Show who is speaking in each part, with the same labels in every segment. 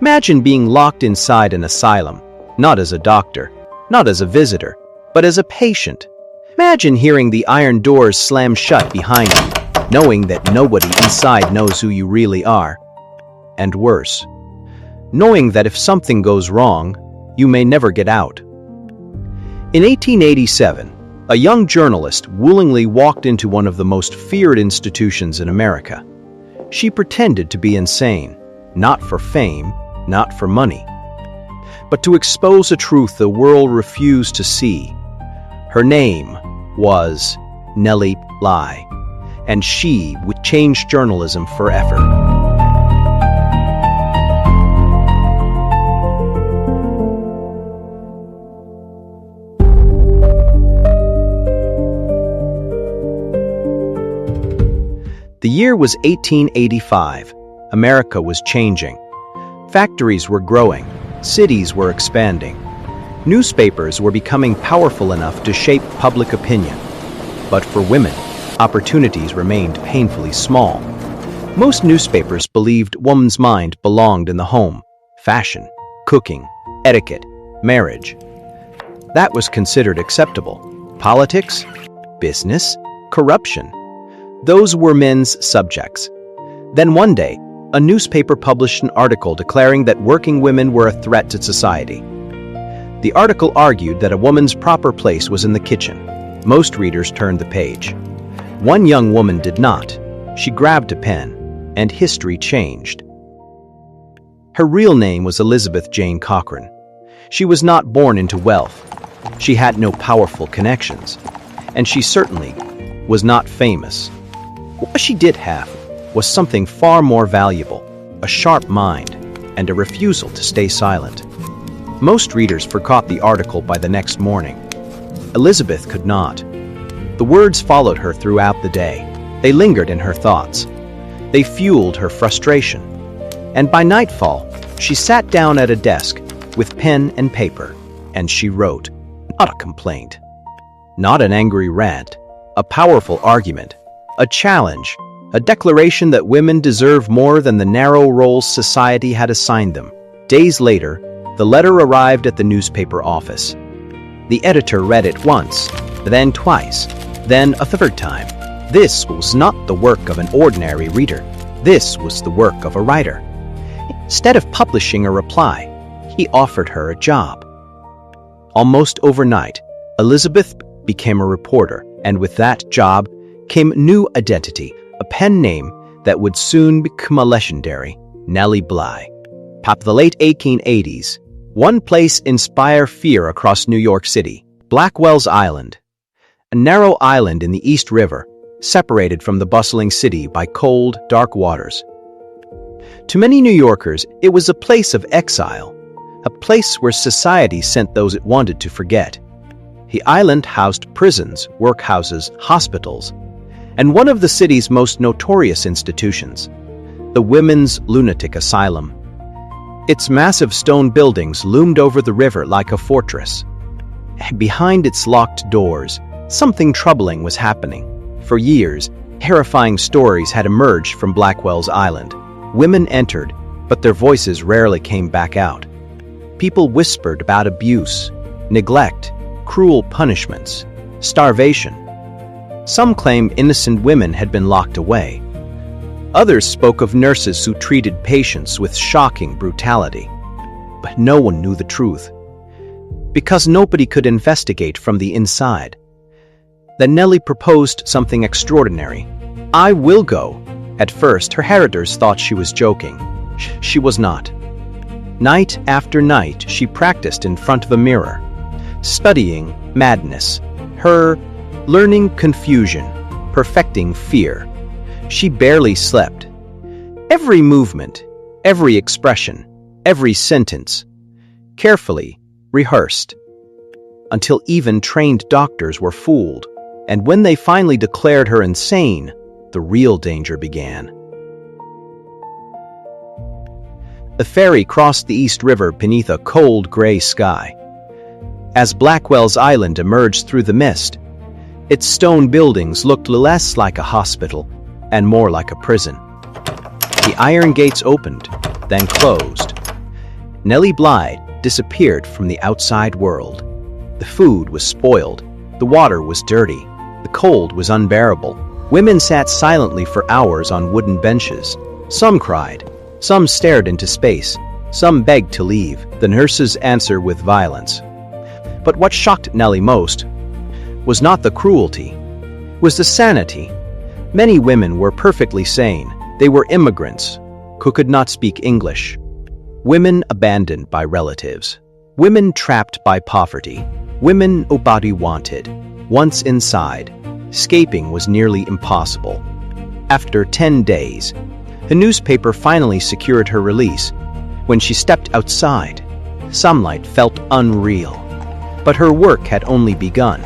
Speaker 1: Imagine being locked inside an asylum, not as a doctor, not as a visitor, but as a patient. Imagine hearing the iron doors slam shut behind you, knowing that nobody inside knows who you really are. And worse, knowing that if something goes wrong, you may never get out. In 1887, a young journalist willingly walked into one of the most feared institutions in America. She pretended to be insane, not for fame, not for money, but to expose a truth the world refused to see. Her name was Nellie Bly, and she would change journalism forever. The year was 1885. America was changing. Factories were growing. Cities were expanding. Newspapers were becoming powerful enough to shape public opinion. But for women, opportunities remained painfully small. Most newspapers believed woman's mind belonged in the home, fashion, cooking, etiquette, marriage. That was considered acceptable. Politics, business, corruption. Those were men's subjects. Then one day, a newspaper published an article declaring that working women were a threat to society. The article argued that a woman's proper place was in the kitchen. Most readers turned the page. One young woman did not. She grabbed a pen, and history changed. Her real name was Elizabeth Jane Cochran. She was not born into wealth. She had no powerful connections, and she certainly was not famous. What she did have was something far more valuable, a sharp mind, and a refusal to stay silent. Most readers forgot the article by the next morning. Elizabeth could not. The words followed her throughout the day. They lingered in her thoughts. They fueled her frustration. And by nightfall, she sat down at a desk with pen and paper, and she wrote, not a complaint, not an angry rant, a powerful argument, a challenge, a declaration that women deserve more than the narrow roles society had assigned them. Days later, the letter arrived at the newspaper office. The editor read it once, then twice, then a third time. This was not the work of an ordinary reader. This was the work of a writer. Instead of publishing a reply, he offered her a job. Almost overnight, Elizabeth became a reporter, and with that job came new identity, a pen name that would soon become a legendary, Nellie Bly. Pop the late 1880s, one place inspired fear across New York City, Blackwell's Island, a narrow island in the East River, separated from the bustling city by cold, dark waters. To many New Yorkers, it was a place of exile, a place where society sent those it wanted to forget. The island housed prisons, workhouses, hospitals, and one of the city's most notorious institutions, the Women's Lunatic Asylum. Its massive stone buildings loomed over the river like a fortress. Behind its locked doors, something troubling was happening. For years, terrifying stories had emerged from Blackwell's Island. Women entered, but their voices rarely came back out. People whispered about abuse, neglect, cruel punishments, starvation. Some claimed innocent women had been locked away. Others spoke of nurses who treated patients with shocking brutality. But no one knew the truth, because nobody could investigate from the inside. Then Nellie proposed something extraordinary. "I will go." At first, her heritors thought she was joking. She was not. Night after night, she practiced in front of a mirror, studying madness, learning confusion, perfecting fear. She barely slept. Every movement, every expression, every sentence, carefully rehearsed, until even trained doctors were fooled. And when they finally declared her insane, the real danger began. The ferry crossed the East River beneath a cold gray sky. As Blackwell's Island emerged through the mist, its stone buildings looked less like a hospital and more like a prison. The iron gates opened, then closed, Nellie Bly disappeared from the outside world. The food was spoiled, the water was dirty, the cold was unbearable. Women sat silently for hours on wooden benches. Some cried, some stared into space, some begged to leave. The nurses answered with violence. But what shocked Nellie most was not the cruelty, was the sanity. Many women were perfectly sane. They were immigrants who could not speak English. Women abandoned by relatives. Women trapped by poverty. Women nobody wanted. Once inside, escaping was nearly impossible. After 10 days, the newspaper finally secured her release. When she stepped outside, sunlight felt unreal. But her work had only begun.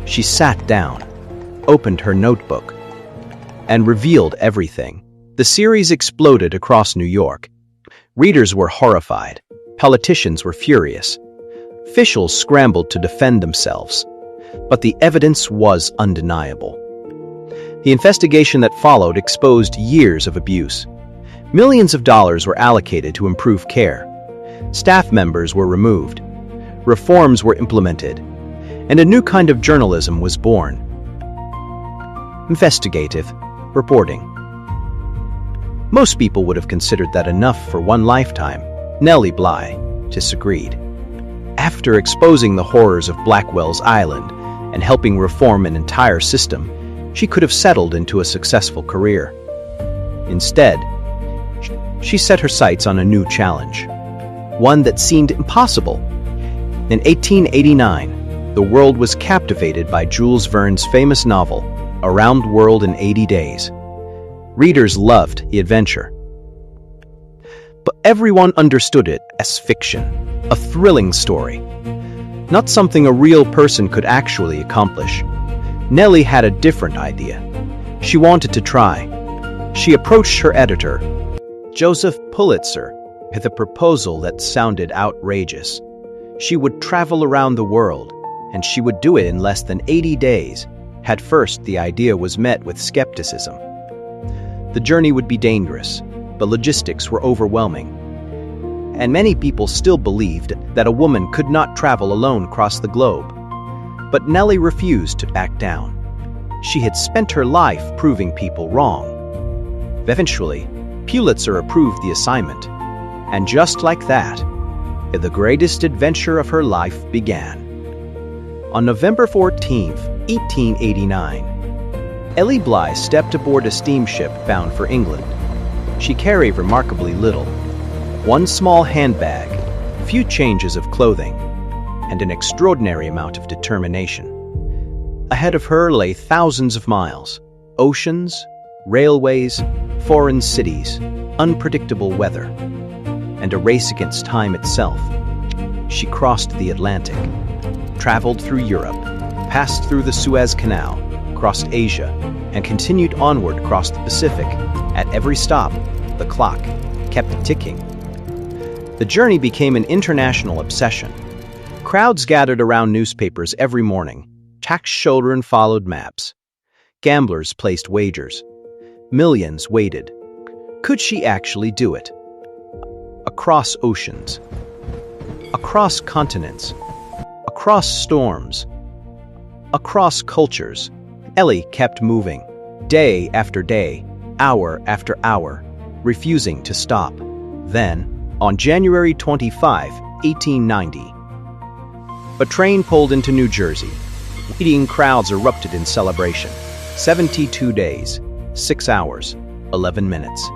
Speaker 1: She sat down, opened her notebook, and revealed everything. The series exploded across New York. Readers were horrified. Politicians were furious. Officials scrambled to defend themselves. But the evidence was undeniable. The investigation that followed exposed years of abuse. Millions of dollars were allocated to improve care. Staff members were removed. Reforms were implemented. And a new kind of journalism was born. Investigative reporting. Most people would have considered that enough for one lifetime. Nellie Bly disagreed. After exposing the horrors of Blackwell's island and helping reform an entire system, she could have settled into a successful career. Instead, she set her sights on a new challenge, one that seemed impossible. In 1889, the world was captivated by Jules Verne's famous novel, Around the World in 80 Days. Readers loved the adventure. But everyone understood it as fiction, a thrilling story, not something a real person could actually accomplish. Nellie had a different idea. She wanted to try. She approached her editor, Joseph Pulitzer, with a proposal that sounded outrageous. She would travel around the world, and she would do it in less than 80 days. At first, the idea was met with skepticism. The journey would be dangerous, but logistics were overwhelming. And many people still believed that a woman could not travel alone across the globe. But Nellie refused to back down. She had spent her life proving people wrong. Eventually, Pulitzer approved the assignment. And just like that, the greatest adventure of her life began. On November 14, 1889, Nellie Bly stepped aboard a steamship bound for England. She carried remarkably little. One small handbag, few changes of clothing, and an extraordinary amount of determination. Ahead of her lay thousands of miles, oceans, railways, foreign cities, unpredictable weather, and a race against time itself. She crossed the Atlantic, traveled through Europe, passed through the Suez Canal, crossed Asia, and continued onward across the Pacific. At every stop, the clock kept ticking. The journey became an international obsession. Crowds gathered around newspapers every morning. Tax children followed maps. Gamblers placed wagers. Millions waited. Could she actually do it? Across oceans, across continents, across storms, across cultures, Nellie kept moving, day after day, hour after hour, refusing to stop. Then, on January 25, 1890, a train pulled into New Jersey. Waiting crowds erupted in celebration. 72 days, 6 hours, 11 minutes.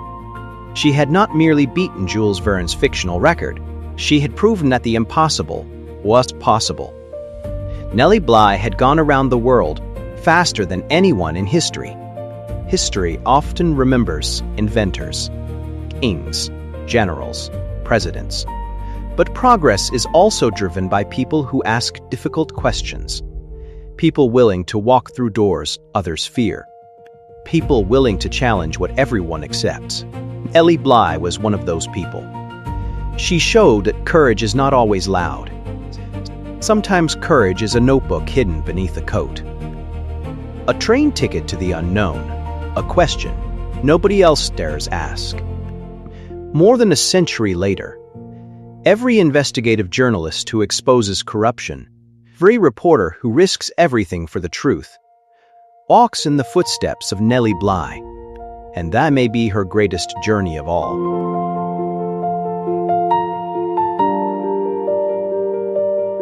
Speaker 1: She had not merely beaten Jules Verne's fictional record, she had proven that the impossible was possible. Nellie Bly had gone around the world faster than anyone in history. History often remembers inventors, kings, generals, presidents. But progress is also driven by people who ask difficult questions. People willing to walk through doors others fear. People willing to challenge what everyone accepts. Nellie Bly was one of those people. She showed that courage is not always loud. Sometimes courage is a notebook hidden beneath a coat. A train ticket to the unknown, a question nobody else dares ask. More than a century later, Every investigative journalist who exposes corruption, every reporter who risks everything for the truth, walks in the footsteps of Nellie Bly, and that may be her greatest journey of all.